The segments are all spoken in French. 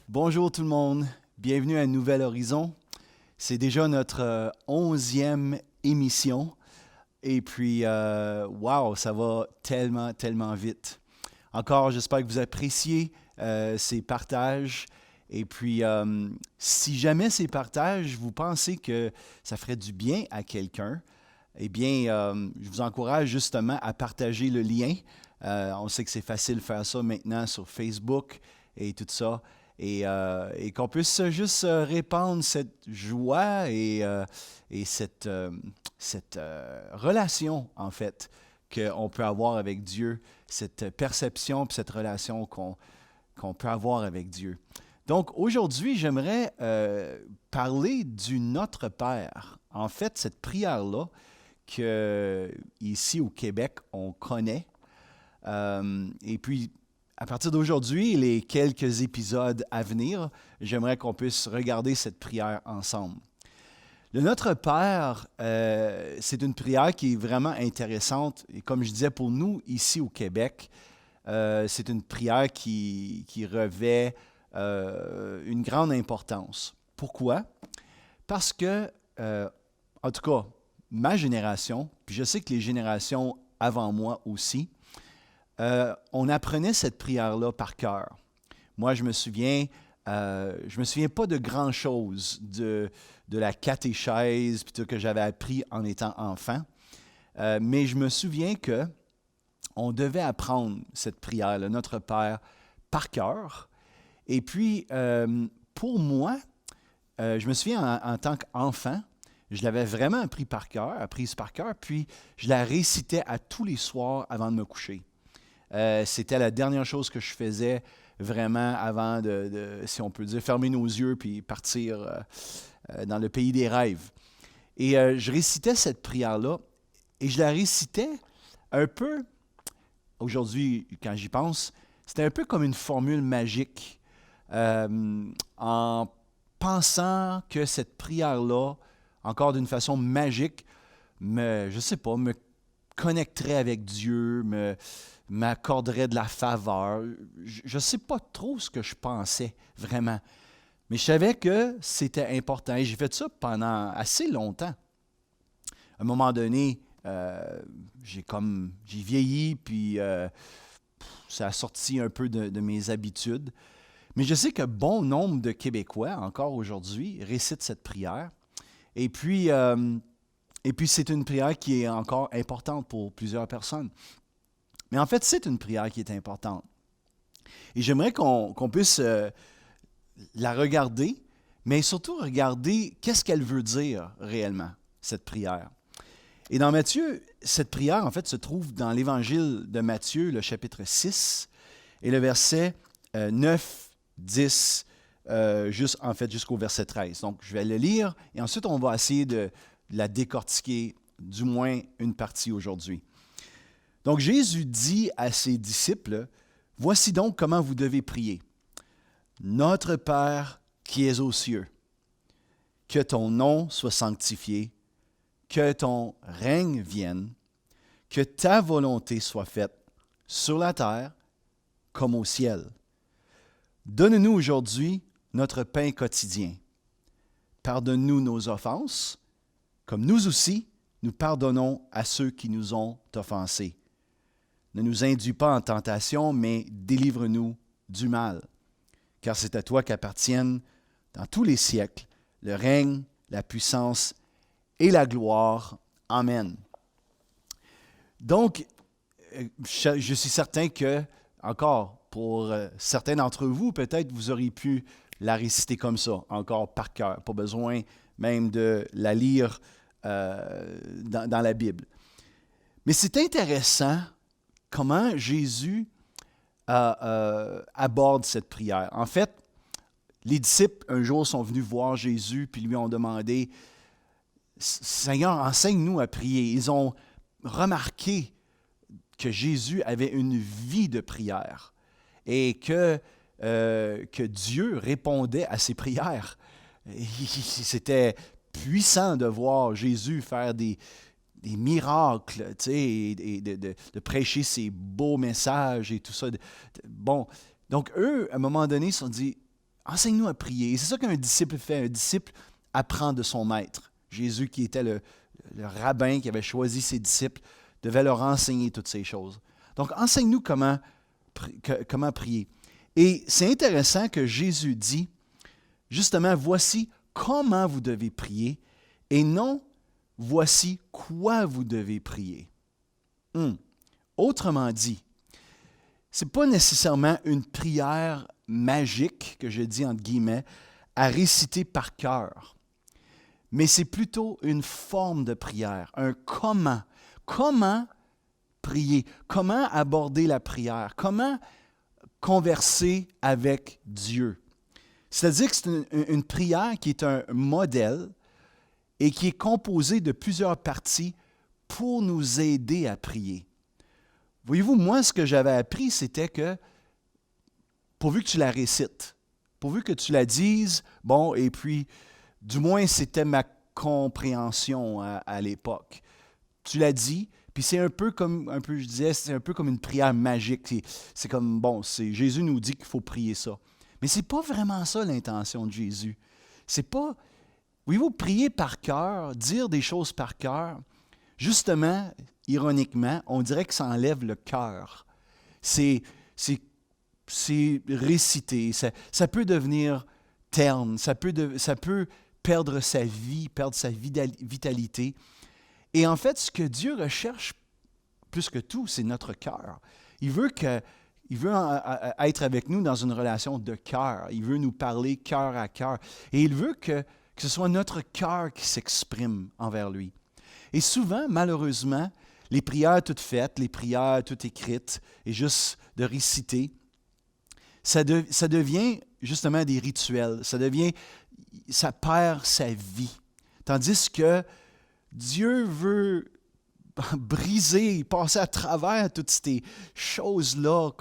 Bonjour tout le monde, bienvenue à Nouvel Horizon. C'est déjà notre 11e émission et puis, wow, ça va tellement vite. Encore, j'espère que vous appréciez ces partages et puis, si jamais ces partages, vous pensez que ça ferait du bien à quelqu'un, eh bien, je vous encourage justement à partager le lien. On sait que c'est facile de faire ça maintenant sur Facebook et tout ça. Et qu'on puisse juste répandre cette joie et cette relation, en fait, qu'on peut avoir avec Dieu, cette perception et cette relation qu'on peut avoir avec Dieu. Donc, aujourd'hui, j'aimerais parler du Notre Père. En fait, cette prière-là, que ici au Québec, on connaît. Et puis, à partir d'aujourd'hui, les quelques épisodes à venir, j'aimerais qu'on puisse regarder cette prière ensemble. Le Notre Père, c'est une prière qui est vraiment intéressante. Et comme je disais, pour nous, ici au Québec, c'est une prière qui revêt une grande importance. Pourquoi? Parce que, en tout cas, ma génération, puis je sais que les générations avant moi aussi, on apprenait cette prière-là par cœur. Moi, je me souviens pas de grand-chose de la catéchèse plutôt que j'avais appris en étant enfant, mais je me souviens que on devait apprendre cette prière, le Notre Père, par cœur. Et puis, pour moi, je me souviens en tant qu'enfant, je l'avais vraiment apprise par cœur, puis je la récitais à tous les soirs avant de me coucher. C'était la dernière chose que je faisais vraiment avant si on peut dire, fermer nos yeux puis partir dans le pays des rêves. Et je récitais cette prière-là et je la récitais un peu, aujourd'hui, quand j'y pense, c'était un peu comme une formule magique en pensant que cette prière-là, encore d'une façon magique, je sais pas, me connecterait avec Dieu, m'accorderait de la faveur. Je ne sais pas trop ce que je pensais vraiment, mais je savais que c'était important. Et j'ai fait ça pendant assez longtemps. À un moment donné, j'ai vieilli, puis ça a sorti un peu de mes habitudes. Mais je sais que bon nombre de Québécois, encore aujourd'hui, récitent cette prière. Et puis, c'est une prière qui est encore importante pour plusieurs personnes. Mais en fait, c'est une prière qui est importante. Et j'aimerais qu'on puisse la regarder, mais surtout regarder qu'est-ce qu'elle veut dire réellement, cette prière. Et dans Matthieu, cette prière, en fait, se trouve dans l'Évangile de Matthieu, le chapitre 6, et le verset 9, 10, jusqu'au verset 13. Donc, je vais le lire, et ensuite, on va essayer de la décortiquer, du moins une partie aujourd'hui. Donc Jésus dit à ses disciples, « Voici donc comment vous devez prier. Notre Père qui es aux cieux, que ton nom soit sanctifié, que ton règne vienne, que ta volonté soit faite sur la terre comme au ciel. Donne-nous aujourd'hui notre pain quotidien. Pardonne-nous nos offenses, comme nous aussi, nous pardonnons à ceux qui nous ont offensés. Ne nous induis pas en tentation, mais délivre-nous du mal. Car c'est à toi qu'appartiennent, dans tous les siècles, le règne, la puissance et la gloire. Amen. » Donc, je suis certain que, encore, pour certains d'entre vous, peut-être vous auriez pu la réciter comme ça, encore par cœur, pas besoin même de la lire dans la Bible. Mais c'est intéressant comment Jésus aborde cette prière. En fait, les disciples, un jour, sont venus voir Jésus, puis lui ont demandé, « Seigneur, enseigne-nous à prier. » Ils ont remarqué que Jésus avait une vie de prière et que Dieu répondait à ses prières. C'était puissant de voir Jésus faire des miracles, tu sais, et de prêcher ces beaux messages et tout ça. Bon, donc eux, à un moment donné, ils se sont dit, enseigne-nous à prier. Et c'est ça qu'un disciple fait. Un disciple apprend de son maître. Jésus, qui était le rabbin qui avait choisi ses disciples, devait leur enseigner toutes ces choses. Donc, enseigne-nous comment prier. Et c'est intéressant que Jésus dit, justement, voici comment vous devez prier et non voici quoi vous devez prier. Autrement dit, ce n'est pas nécessairement une prière magique, que je dis entre guillemets, à réciter par cœur, mais c'est plutôt une forme de prière, un comment. Comment prier? Comment aborder la prière? Comment converser avec Dieu? C'est-à-dire que c'est une prière qui est un modèle et qui est composée de plusieurs parties pour nous aider à prier. Voyez-vous, moi, ce que j'avais appris, c'était que pourvu que tu la récites, pourvu que tu la dises, bon, et puis, du moins, c'était ma compréhension à l'époque. Tu l'as dit, puis c'est je disais, c'est un peu comme une prière magique. C'est comme, bon, Jésus nous dit qu'il faut prier ça. Mais ce n'est pas vraiment ça l'intention de Jésus. C'est pas, voyez-vous, prier par cœur, dire des choses par cœur, justement, ironiquement, on dirait que ça enlève le cœur. C'est réciter, ça peut devenir terne, ça peut perdre sa vie, perdre sa vitalité. Et en fait, ce que Dieu recherche plus que tout, c'est notre cœur. Il veut être avec nous dans une relation de cœur. Il veut nous parler cœur à cœur. Et il veut que ce soit notre cœur qui s'exprime envers lui. Et souvent, malheureusement, les prières toutes faites, les prières toutes écrites, et juste de réciter, ça devient justement des rituels. Ça perd sa vie. Tandis que Dieu veut briser, passer à travers toutes ces choses-là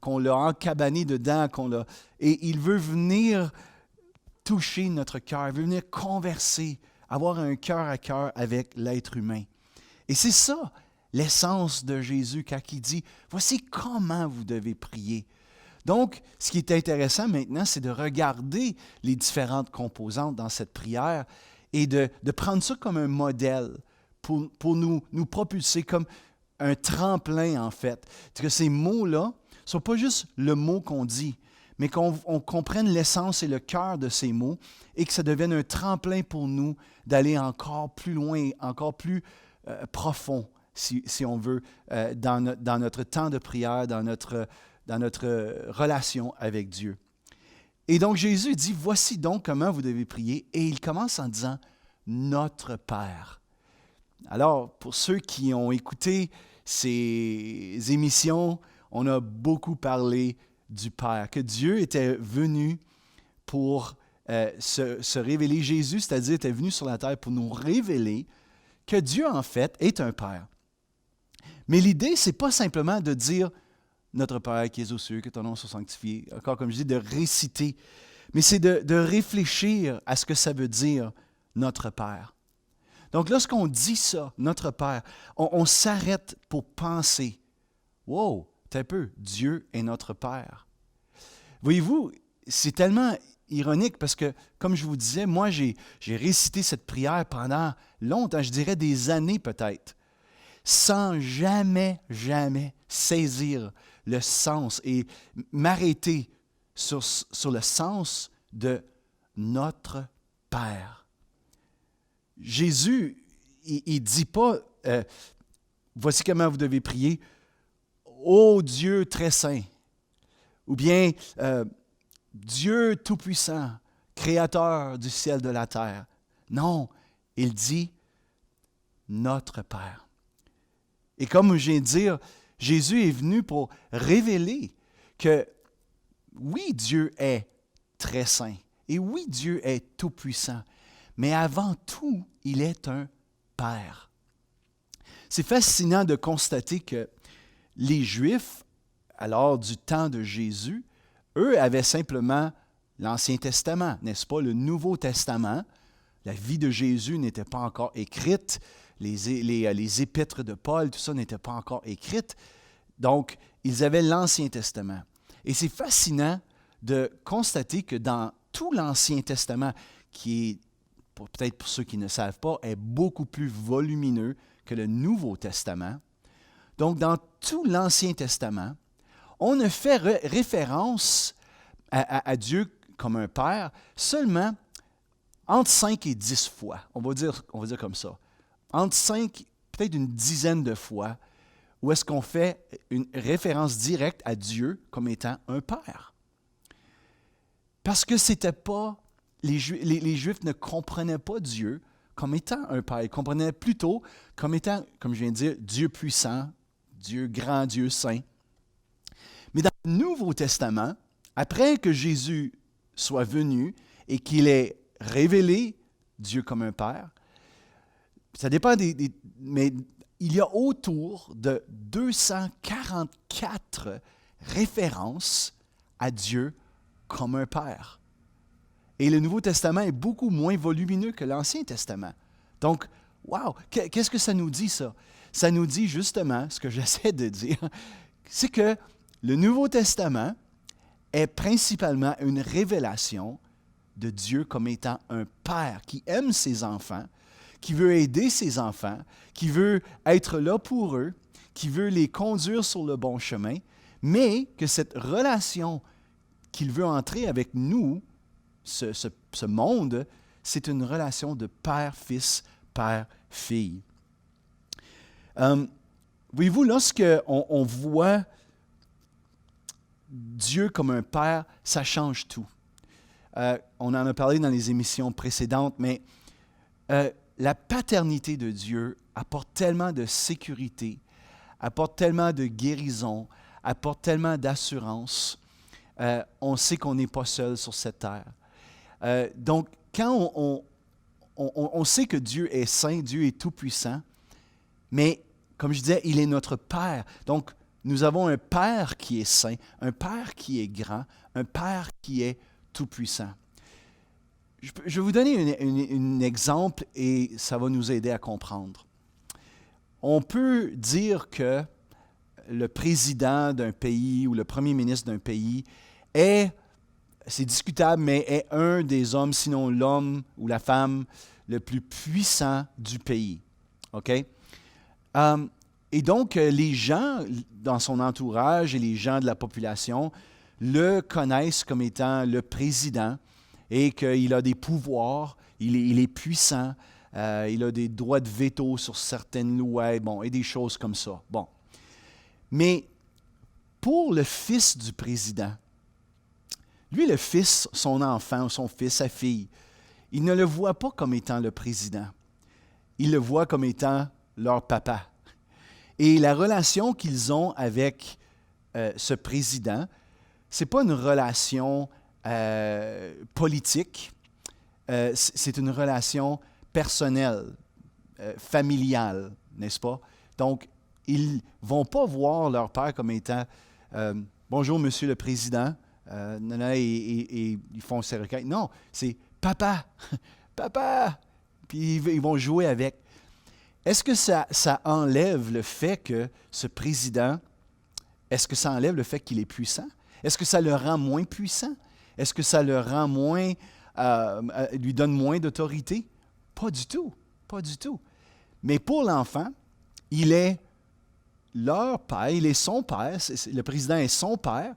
qu'on l'a encabanées dedans, et il veut venir toucher notre cœur, il veut venir converser, avoir un cœur à cœur avec l'être humain. Et c'est ça l'essence de Jésus quand il dit « Voici comment vous devez prier ». Donc, ce qui est intéressant maintenant, c'est de regarder les différentes composantes dans cette prière et de prendre ça comme un modèle pour nous propulser comme un tremplin, en fait. Que ces mots-là ne sont pas juste le mot qu'on dit, mais qu'on comprenne l'essence et le cœur de ces mots et que ça devienne un tremplin pour nous d'aller encore plus loin, encore plus profond, si on veut, dans notre temps de prière, dans notre relation avec Dieu. Et donc Jésus dit, voici donc comment vous devez prier. Et il commence en disant, notre Père. Alors, pour ceux qui ont écouté ces émissions, on a beaucoup parlé du Père, que Dieu était venu pour se révéler. Jésus, c'est-à-dire, était venu sur la terre pour nous révéler que Dieu, en fait, est un Père. Mais l'idée, ce n'est pas simplement de dire « Notre Père qui es aux cieux, que ton nom soit sanctifié », encore comme je dis, de réciter, mais c'est de réfléchir à ce que ça veut dire « Notre Père ». Donc, lorsqu'on dit ça, « Notre Père », on s'arrête pour penser « Wow, t'as un peu, Dieu est notre Père ». Voyez-vous, c'est tellement ironique parce que, comme je vous disais, moi, j'ai récité cette prière pendant longtemps, je dirais des années peut-être, sans jamais saisir le sens et m'arrêter sur le sens de notre Père. Jésus, il ne dit pas « Voici comment vous devez prier, ô Dieu très saint » ou bien Dieu tout-puissant, créateur du ciel et de la terre. Non, il dit notre Père. Et comme je viens de dire, Jésus est venu pour révéler que oui, Dieu est très saint et oui, Dieu est tout-puissant, mais avant tout, il est un Père. C'est fascinant de constater que les Juifs, alors du temps de Jésus, eux avaient simplement l'Ancien Testament, n'est-ce pas, le Nouveau Testament. La vie de Jésus n'était pas encore écrite, les épîtres de Paul, tout ça n'était pas encore écrite. Donc, ils avaient l'Ancien Testament. Et c'est fascinant de constater que dans tout l'Ancien Testament, qui est, peut-être pour ceux qui ne savent pas, est beaucoup plus volumineux que le Nouveau Testament. Donc, dans tout l'Ancien Testament, on ne fait référence à Dieu comme un Père seulement entre 5 et 10 fois. On va dire comme ça. Entre 5, peut-être une dizaine de fois, où est-ce qu'on fait une référence directe à Dieu comme étant un Père. Parce que c'était pas, les Juifs ne comprenaient pas Dieu comme étant un Père. Ils comprenaient plutôt comme étant, comme je viens de dire, Dieu puissant, Dieu grand, Dieu saint. Mais dans le Nouveau Testament, après que Jésus soit venu et qu'il ait révélé Dieu comme un Père, ça dépend mais il y a autour de 244 références à Dieu comme un Père. Et le Nouveau Testament est beaucoup moins volumineux que l'Ancien Testament. Donc, wow, qu'est-ce que ça nous dit, ça? Ça nous dit justement, ce que j'essaie de dire, c'est que le Nouveau Testament est principalement une révélation de Dieu comme étant un Père qui aime ses enfants, qui veut aider ses enfants, qui veut être là pour eux, qui veut les conduire sur le bon chemin, mais que cette relation qu'il veut entrer avec nous, ce monde, c'est une relation de père-fils, père-fille. Voyez-vous, lorsque on voit Dieu comme un père, ça change tout. On en a parlé dans les émissions précédentes, mais la paternité de Dieu apporte tellement de sécurité, apporte tellement de guérison, apporte tellement d'assurance. On sait qu'on n'est pas seul sur cette terre. Donc, quand on sait que Dieu est saint, Dieu est tout-puissant, mais comme je disais, il est notre Père. Donc, nous avons un Père qui est saint, un Père qui est grand, un Père qui est tout-puissant. Je vais vous donner un exemple et ça va nous aider à comprendre. On peut dire que le président d'un pays ou le premier ministre d'un pays c'est discutable, mais est un des hommes, sinon l'homme ou la femme, le plus puissant du pays. OK? Et donc, les gens dans son entourage et les gens de la population le connaissent comme étant le président et qu'il a des pouvoirs, il est puissant, il a des droits de veto sur certaines lois, et des choses comme ça. Bon. Mais pour le fils du président, lui, le fils, son enfant, son fils, sa fille, il ne le voit pas comme étant le président. Il le voit comme étant leur papa. Et la relation qu'ils ont avec ce président, ce n'est pas une relation politique, c'est une relation personnelle, familiale, n'est-ce pas? Donc, ils ne vont pas voir leur père comme étant « Bonjour, monsieur le président », et ils font ses requêtes. Non, c'est « Papa, papa », puis ils vont jouer avec. Est-ce que ça enlève le fait que ce président, est-ce que ça enlève le fait qu'il est puissant? Est-ce que ça le rend moins puissant? Est-ce que ça le rend moins, lui donne moins d'autorité? Pas du tout, pas du tout. Mais pour l'enfant, il est leur père, il est son père, le président est son père.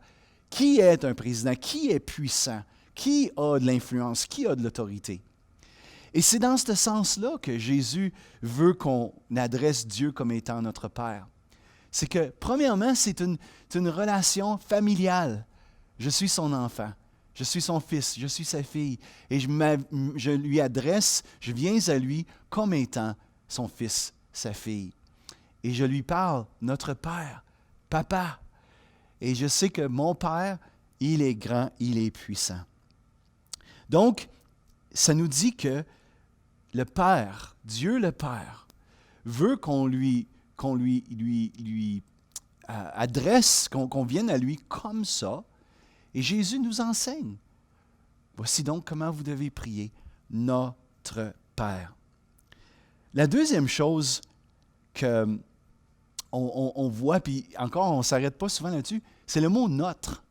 Qui est un président? Qui est puissant? Qui a de l'influence? Qui a de l'autorité? Et c'est dans ce sens-là que Jésus veut qu'on adresse Dieu comme étant notre Père. C'est que, premièrement, c'est une relation familiale. Je suis son enfant, je suis son fils, je suis sa fille, et je lui adresse, je viens à lui comme étant son fils, sa fille. Et je lui parle, notre Père, Papa. Et je sais que mon Père, il est grand, il est puissant. Donc, ça nous dit que le Père, Dieu le Père, veut qu'on lui adresse, qu'on vienne à lui comme ça. Et Jésus nous enseigne. Voici donc comment vous devez prier, notre Père. La deuxième chose qu'on voit, puis encore on ne s'arrête pas souvent là-dessus, c'est le mot « notre ».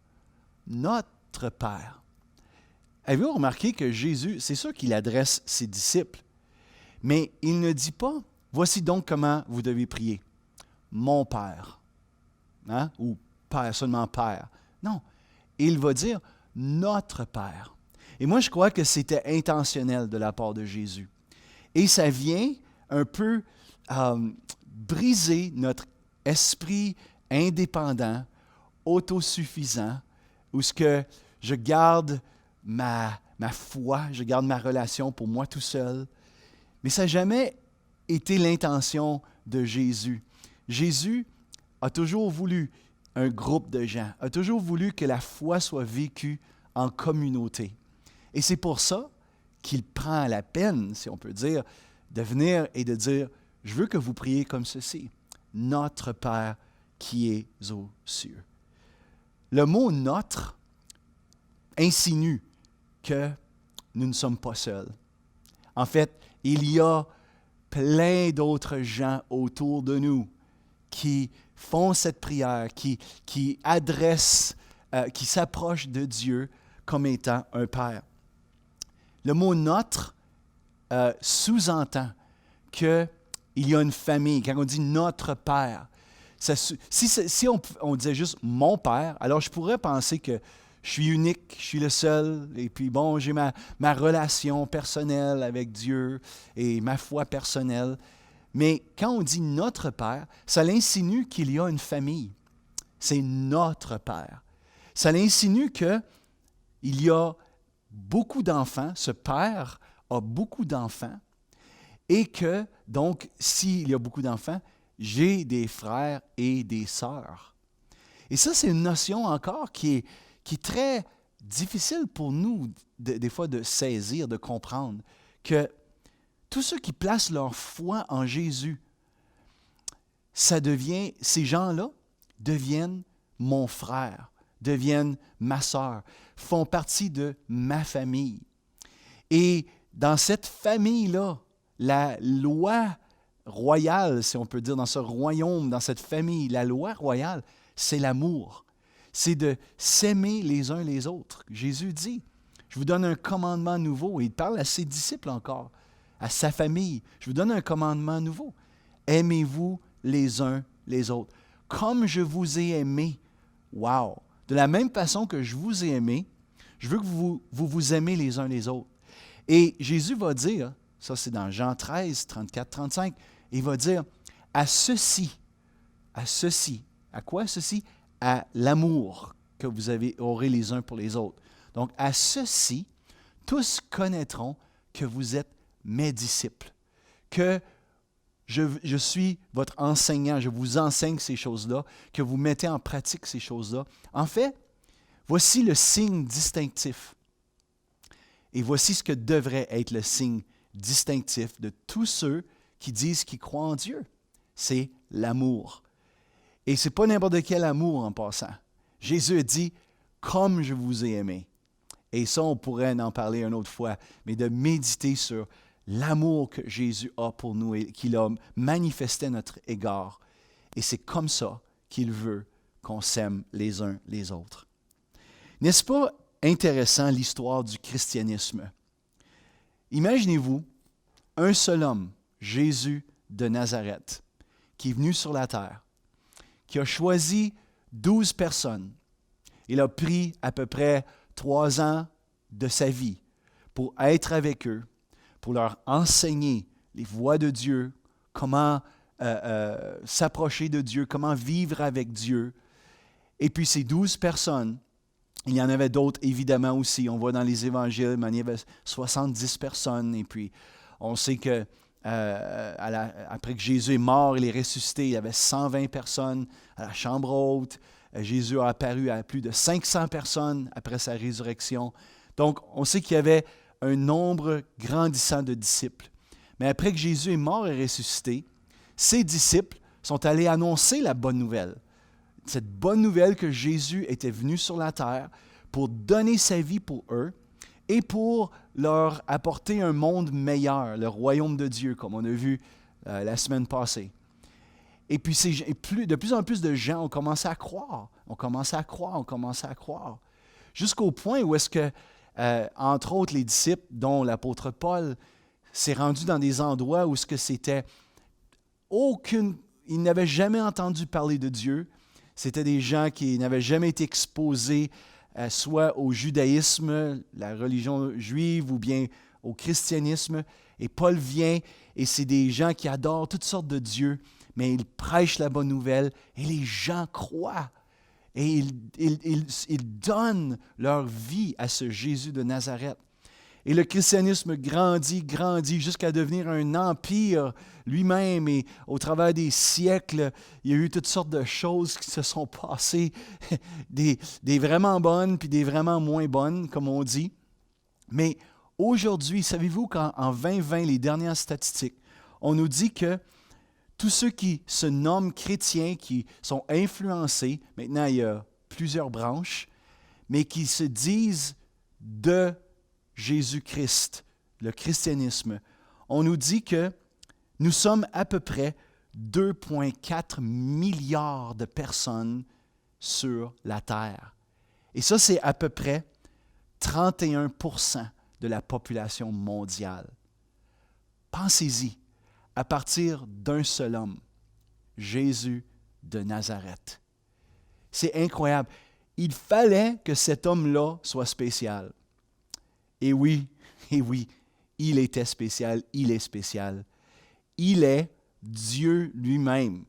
Notre notre Père. Avez-vous remarqué que Jésus, c'est sûr qu'il adresse ses disciples, mais il ne dit pas, voici donc comment vous devez prier. Mon Père. Hein? Ou Père, seulement Père. Non, il va dire notre Père. Et moi, je crois que c'était intentionnel de la part de Jésus. Et ça vient un peu briser notre esprit indépendant, autosuffisant, où ce que je garde ma foi, je garde ma relation pour moi tout seul. Mais ça n'a jamais été l'intention de Jésus. Jésus a toujours voulu un groupe de gens, a toujours voulu que la foi soit vécue en communauté. Et c'est pour ça qu'il prend la peine, si on peut dire, de venir et de dire, je veux que vous priez comme ceci, notre Père qui est aux cieux. Le mot « notre » insinue que nous ne sommes pas seuls. En fait, il y a plein d'autres gens autour de nous qui font cette prière, qui adressent, qui s'approchent de Dieu comme étant un Père. Le mot « notre » sous-entend qu'il y a une famille. Quand on dit « notre Père », si on disait juste « mon Père », alors je pourrais penser que je suis unique, je suis le seul, et puis bon, j'ai ma relation personnelle avec Dieu et ma foi personnelle. Mais quand on dit « notre Père », ça l'insinue qu'il y a une famille. C'est notre Père. Ça l'insinue qu'il y a beaucoup d'enfants, ce Père a beaucoup d'enfants, et que, donc, s'il y a beaucoup d'enfants, j'ai des frères et des sœurs. Et ça, c'est une notion encore qui est très difficile pour nous, des fois, de saisir, de comprendre, que tous ceux qui placent leur foi en Jésus, ces gens-là deviennent mon frère, deviennent ma sœur, font partie de ma famille. Et dans cette famille-là, la loi royale, si on peut dire, dans ce royaume, dans cette famille, la loi royale, c'est l'amour. C'est de s'aimer les uns les autres. Jésus dit, je vous donne un commandement nouveau. Et il parle à ses disciples encore, à sa famille. Je vous donne un commandement nouveau. Aimez-vous les uns les autres. Comme je vous ai aimé. Wow! De la même façon que je vous ai aimé, je veux que vous aimez les uns les autres. Et Jésus va dire, ça c'est dans Jean 13, 34, 35, il va dire, à ceci, à quoi ceci? À l'amour que vous aurez les uns pour les autres. Donc, à ceci, tous connaîtront que vous êtes mes disciples, que je suis votre enseignant, je vous enseigne ces choses-là, que vous mettez en pratique ces choses-là. En fait, voici le signe distinctif. Et voici ce que devrait être le signe distinctif de tous ceux qui disent qu'ils croient en Dieu. C'est l'amour. Et ce n'est pas n'importe quel amour en passant. Jésus a dit, comme je vous ai aimé. Et ça, on pourrait en parler une autre fois, mais de méditer sur l'amour que Jésus a pour nous et qu'il a manifesté à notre égard. Et c'est comme ça qu'il veut qu'on s'aime les uns les autres. N'est-ce pas intéressant l'histoire du christianisme? Imaginez-vous un seul homme, Jésus de Nazareth, qui est venu sur la terre, qui a choisi 12 personnes. Il a pris à peu près 3 ans de sa vie pour être avec eux, pour leur enseigner les voies de Dieu, comment s'approcher de Dieu, comment vivre avec Dieu. Et puis ces 12 personnes, il y en avait d'autres évidemment aussi. On voit dans les évangiles, il y avait 70 personnes. Et puis on sait que après que Jésus est mort, il est ressuscité, il y avait 120 personnes à la chambre haute. Jésus a apparu à plus de 500 personnes après sa résurrection. Donc, on sait qu'il y avait un nombre grandissant de disciples. Mais après que Jésus est mort et ressuscité, ses disciples sont allés annoncer la bonne nouvelle. Cette bonne nouvelle que Jésus était venu sur la terre pour donner sa vie pour eux et pour leur apporter un monde meilleur, le royaume de Dieu, comme on a vu la semaine passée. Et puis, de plus en plus de gens ont commencé à croire. On commençait à croire. jusqu'au point où est-ce que, entre autres, les disciples, dont l'apôtre Paul, s'est rendu dans des endroits où ce que c'était ils n'avaient jamais entendu parler de Dieu. C'était des gens qui n'avaient jamais été exposés soit au judaïsme, la religion juive, ou bien au christianisme. Et Paul vient, et c'est des gens qui adorent toutes sortes de dieux, mais ils prêchent la bonne nouvelle, et les gens croient. Et ils donnent leur vie à ce Jésus de Nazareth. Et le christianisme grandit jusqu'à devenir un empire lui-même. Et au travers des siècles, il y a eu toutes sortes de choses qui se sont passées, des vraiment bonnes puis des vraiment moins bonnes, comme on dit. Mais aujourd'hui, savez-vous qu'en 2020, les dernières statistiques, on nous dit que tous ceux qui se nomment chrétiens, qui sont influencés, maintenant il y a plusieurs branches, mais qui se disent de Jésus-Christ, le christianisme, on nous dit que nous sommes à peu près 2,4 milliards de personnes sur la Terre. Et ça, c'est à peu près 31% de la population mondiale. Pensez-y, à partir d'un seul homme, Jésus de Nazareth. C'est incroyable. Il fallait que cet homme-là soit spécial. Et oui, il était spécial, il est spécial. Il est Dieu lui-même,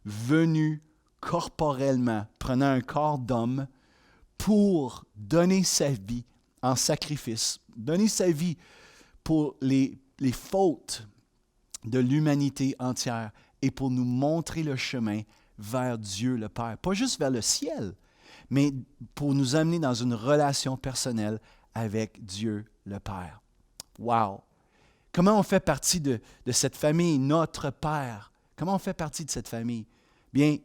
venu corporellement, prenant un corps d'homme pour donner sa vie en sacrifice, donner sa vie pour les fautes de l'humanité entière et pour nous montrer le chemin vers Dieu le Père. Pas juste vers le ciel, mais pour nous amener dans une relation personnelle avec Dieu le Père. Wow! Comment on fait partie de cette famille, notre Père? Comment on fait partie de cette famille? Bien,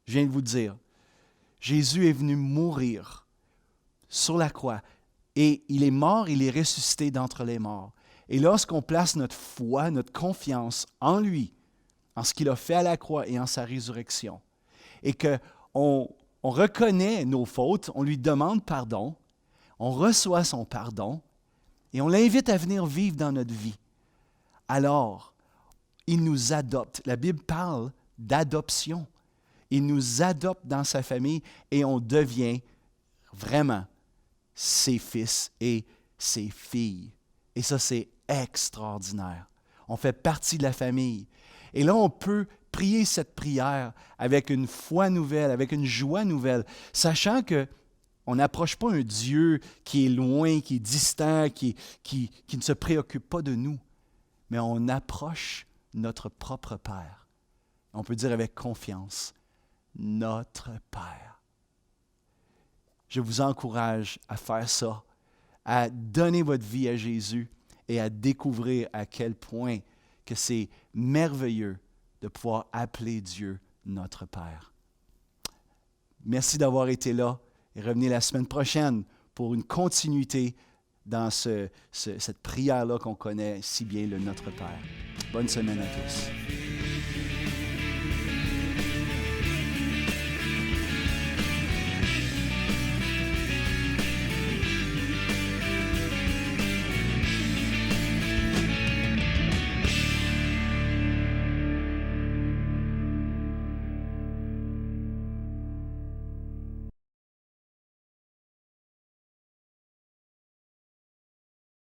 je viens de vous dire, Jésus est venu mourir sur la croix et il est mort, il est ressuscité d'entre les morts. Et lorsqu'on place notre foi, notre confiance en lui, en ce qu'il a fait à la croix et en sa résurrection, et qu'on reconnaît nos fautes, on lui demande pardon, on reçoit son pardon et on l'invite à venir vivre dans notre vie. Alors, il nous adopte. La Bible parle d'adoption. Il nous adopte dans sa famille et on devient vraiment ses fils et ses filles. Et ça, c'est extraordinaire. On fait partie de la famille. Et là, on peut prier cette prière avec une foi nouvelle, avec une joie nouvelle, sachant que on n'approche pas un Dieu qui est loin, qui est distant, qui ne se préoccupe pas de nous, mais on approche notre propre Père. On peut dire avec confiance, notre Père. Je vous encourage à faire ça, à donner votre vie à Jésus et à découvrir à quel point que c'est merveilleux de pouvoir appeler Dieu notre Père. Merci d'avoir été là. Et revenez la semaine prochaine pour une continuité dans cette prière-là qu'on connaît si bien, le Notre Père. Bonne semaine à tous.